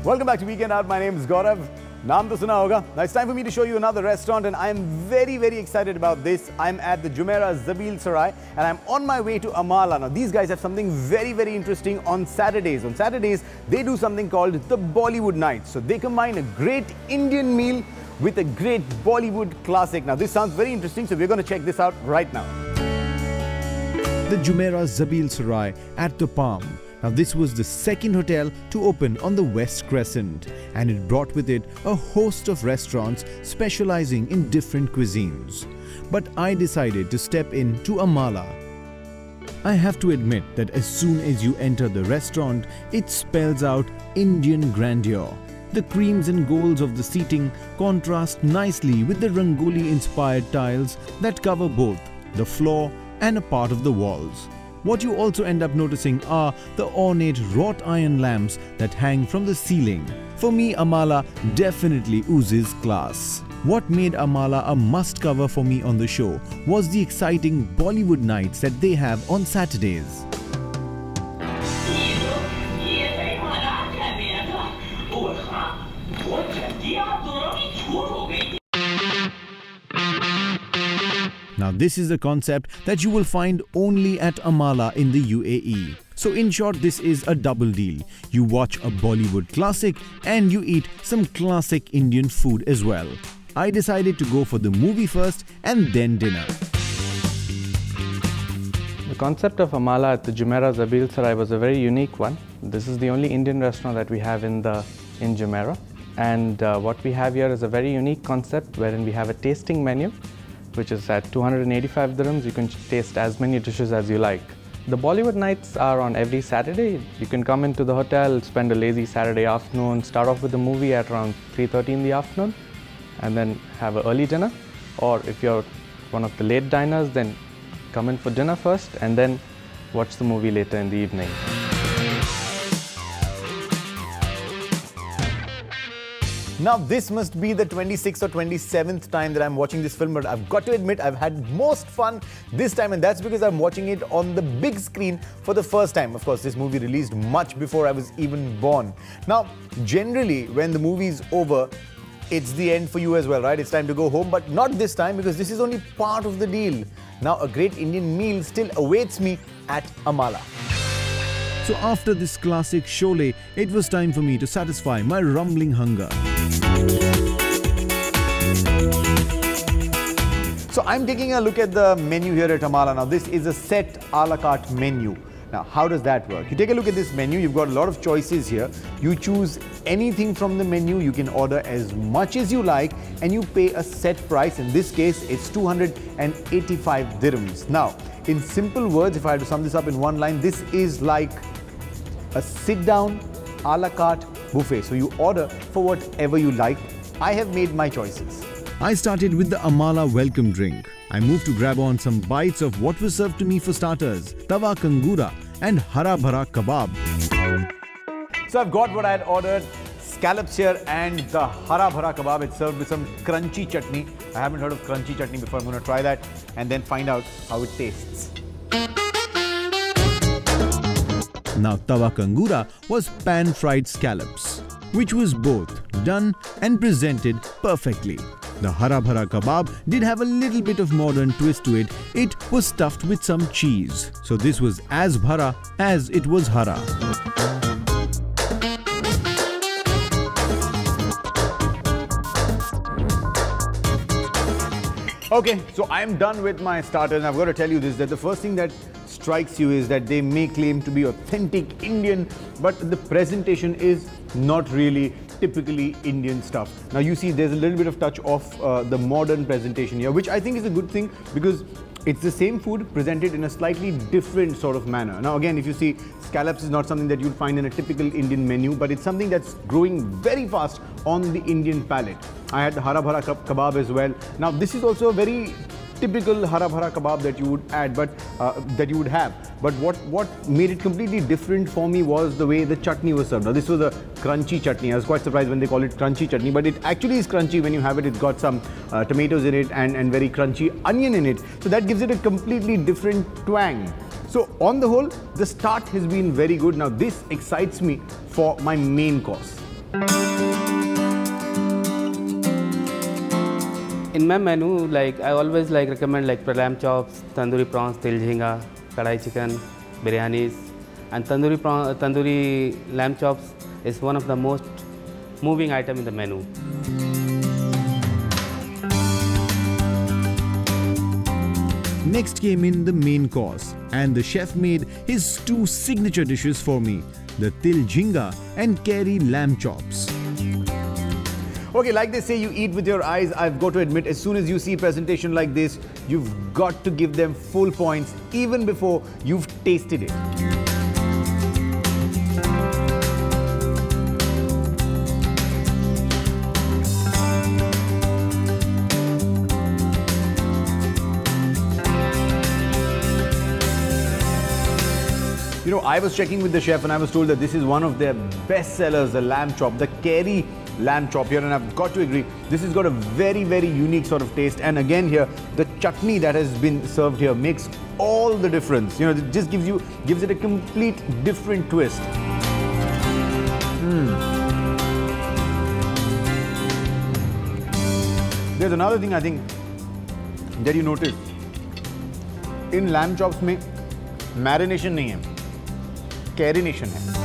Welcome back to Weekend Out. My name is Gaurav. Naam to suna hoga. Now it's time for me to show you another restaurant and I am very excited about this. I'm at the Jumeirah Zabil Sarai and I'm on my way to Amala. Now these guys have something very interesting on Saturdays. On Saturdays, they do something called the Bollywood Night. So they combine a great Indian meal with a great Bollywood classic. Now this sounds very interesting, so we're going to check this out right now. The Jumeirah Zabil Sarai at the Palm. Now this was the second hotel to open on the West Crescent and it brought with it a host of restaurants specializing in different cuisines. But I decided to step in to Amala. I have to admit that as soon as you enter the restaurant, it spells out Indian grandeur. The creams and golds of the seating contrast nicely with the Rangoli-inspired tiles that cover both the floor and a part of the walls. What you also end up noticing are the ornate wrought iron lamps that hang from the ceiling. For me, Amala definitely oozes class. What made Amala a must-cover for me on the show was the exciting Bollywood nights that they have on Saturdays. Now this is a concept that you will find only at Amala in the UAE. So in short, this is a double deal. You watch a Bollywood classic and you eat some classic Indian food as well. I decided to go for the movie first and then dinner. The concept of Amala at the Jumeirah Zabil Sarai was a very unique one. This is the only Indian restaurant that we have in Jumeirah. And what we have here is a very unique concept wherein we have a tasting menu, which is at 285 dirhams. You can taste as many dishes as you like. The Bollywood nights are on every Saturday. You can come into the hotel, spend a lazy Saturday afternoon, start off with the movie at around 3:30 in the afternoon, and then have an early dinner. Or if you're one of the late diners, then come in for dinner first and then watch the movie later in the evening. Now this must be the 26th or 27th time that I'm watching this film, but I've got to admit I've had most fun this time, and that's because I'm watching it on the big screen for the first time. Of course, this movie released much before I was even born. Now, generally when the movie's over, it's the end for you as well, right? It's time to go home, but not this time because this is only part of the deal. Now a great Indian meal still awaits me at Amala. So after this classic Sholay, it was time for me to satisfy my rumbling hunger. So I'm taking a look at the menu here at Amala. Now this is a set a la carte menu. Now how does that work? You take a look at this menu, you've got a lot of choices here. You choose anything from the menu, you can order as much as you like and you pay a set price. In this case, it's 285 dirhams. Now, in simple words, if I had to sum this up in one line, this is like a sit-down a la carte buffet. So you order for whatever you like. I have made my choices. I started with the Amala welcome drink. I moved to grab on some bites of what was served to me for starters, tawa kangura and hara bhara kebab. So I've got what I had ordered, scallops here and the hara bhara kebab. It's served with some crunchy chutney. I haven't heard of crunchy chutney before. I'm going to try that and then find out how it tastes. Now tawa kangura was pan-fried scallops, which was both done and presented perfectly. The hara bhara kebab did have a little bit of modern twist to it. It was stuffed with some cheese. So this was as bhara as it was hara. Okay, so I am done with my starters. I've got to tell you this, that the first thing that strikes you is that they may claim to be authentic Indian, but the presentation is not really typically Indian stuff. Now you see there's a little bit of touch of the modern presentation here, which I think is a good thing because it's the same food presented in a slightly different sort of manner. Now again, if you see, scallops is not something that you'd find in a typical Indian menu, but it's something that's growing very fast on the Indian palate. I had the hara bhara kebab as well. Now this is also a very typical hara bhara kebab that you would add, but that you would have. But what made it completely different for me was the way the chutney was served. Now this was a crunchy chutney. I was quite surprised when they call it crunchy chutney, but it actually is crunchy when you have it. It's got some tomatoes in it and very crunchy onion in it. So that gives it a completely different twang. So on the whole, the start has been very good. Now this excites me for my main course. In my menu, like I always recommend lamb chops, tandoori prawns, til jhinga, kadai chicken, biryanis, and tandoori lamb chops is one of the most moving item in the menu. Next came in the main course, and the chef made his two signature dishes for me, the til jhinga and kari lamb chops. Okay, like they say, you eat with your eyes. I've got to admit, as soon as you see presentation like this, you've got to give them full points even before you've tasted it. You know, I was checking with the chef and I was told that this is one of their best sellers, the lamb chop, the kari lamb chop here, and I've got to agree, this has got a very, very unique sort of taste. And again here, the chutney that has been served here makes all the difference. You know, it just gives it a complete different twist. There's another thing I think that you notice. In lamb chops में marination नहीं है, carination है.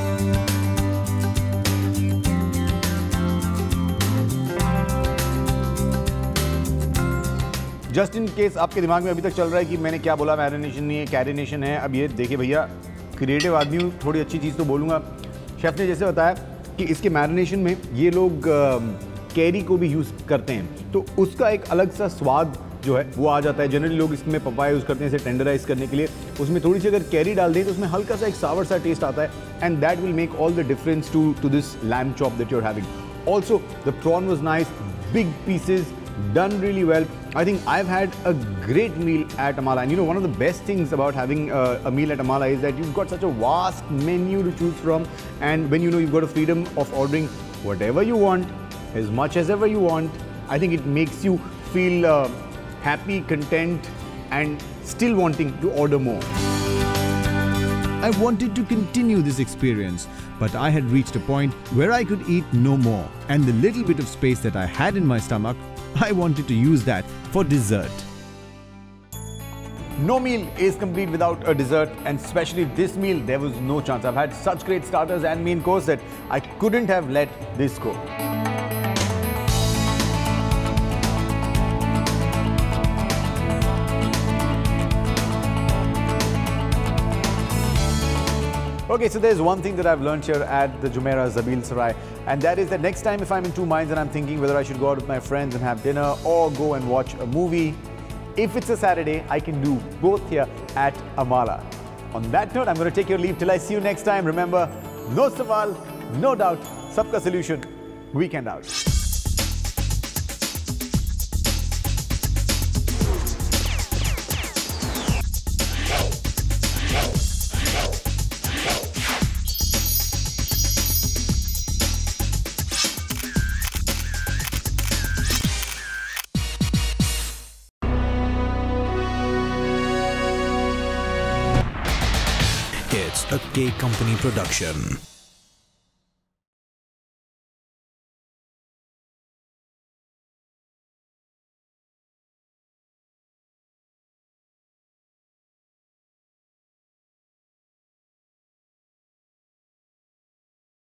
Just in case आपके दिमाग में अभी तक चल रहा है कि मैंने क्या बोला, मैरिनेशन नहीं है, कैरिनेशन है. अब ये देखिए भैया, क्रिएटिव आदमी हूँ, थोड़ी अच्छी चीज़ तो बोलूँगा. शेफ़ ने जैसे बताया कि इसके मैरिनेशन में ये लोग कैरी को भी यूज़ करते हैं, तो उसका एक अलग सा स्वाद जो है वो आ जाता है. जनरली लोग इसमें पपाया यूज़ करते हैं इसे टेंडराइज करने के लिए. उसमें थोड़ी सी अगर कैरी डाल दें तो उसमें हल्का सा एक सावर सा टेस्ट आता है, and that will make all the difference to this lamb chop that you are having. Also the prawn was nice, big pieces, done really well. I think I've had a great meal at Amala, and you know, one of the best things about having a meal at Amala is that you've got such a vast menu to choose from, and when you know you've got a freedom of ordering whatever you want, as much as ever you want, I think it makes you feel happy, content, and still wanting to order more. I wanted to continue this experience, but I had reached a point where I could eat no more, and the little bit of space that I had in my stomach, I wanted to use that for dessert. No meal is complete without a dessert, and especially this meal, there was no chance. I've had such great starters and main course that I couldn't have let this go. Okay, so there's one thing that I've learned here at the Jumeirah Zabil Sarai, and that is that next time if I'm in two minds and I'm thinking whether I should go out with my friends and have dinner or go and watch a movie, if it's a Saturday, I can do both here at Amala. On that note, I'm going to take your leave till I see you next time. Remember, no sawal, no doubt, sabka solution, weekend out. It's a K Company production.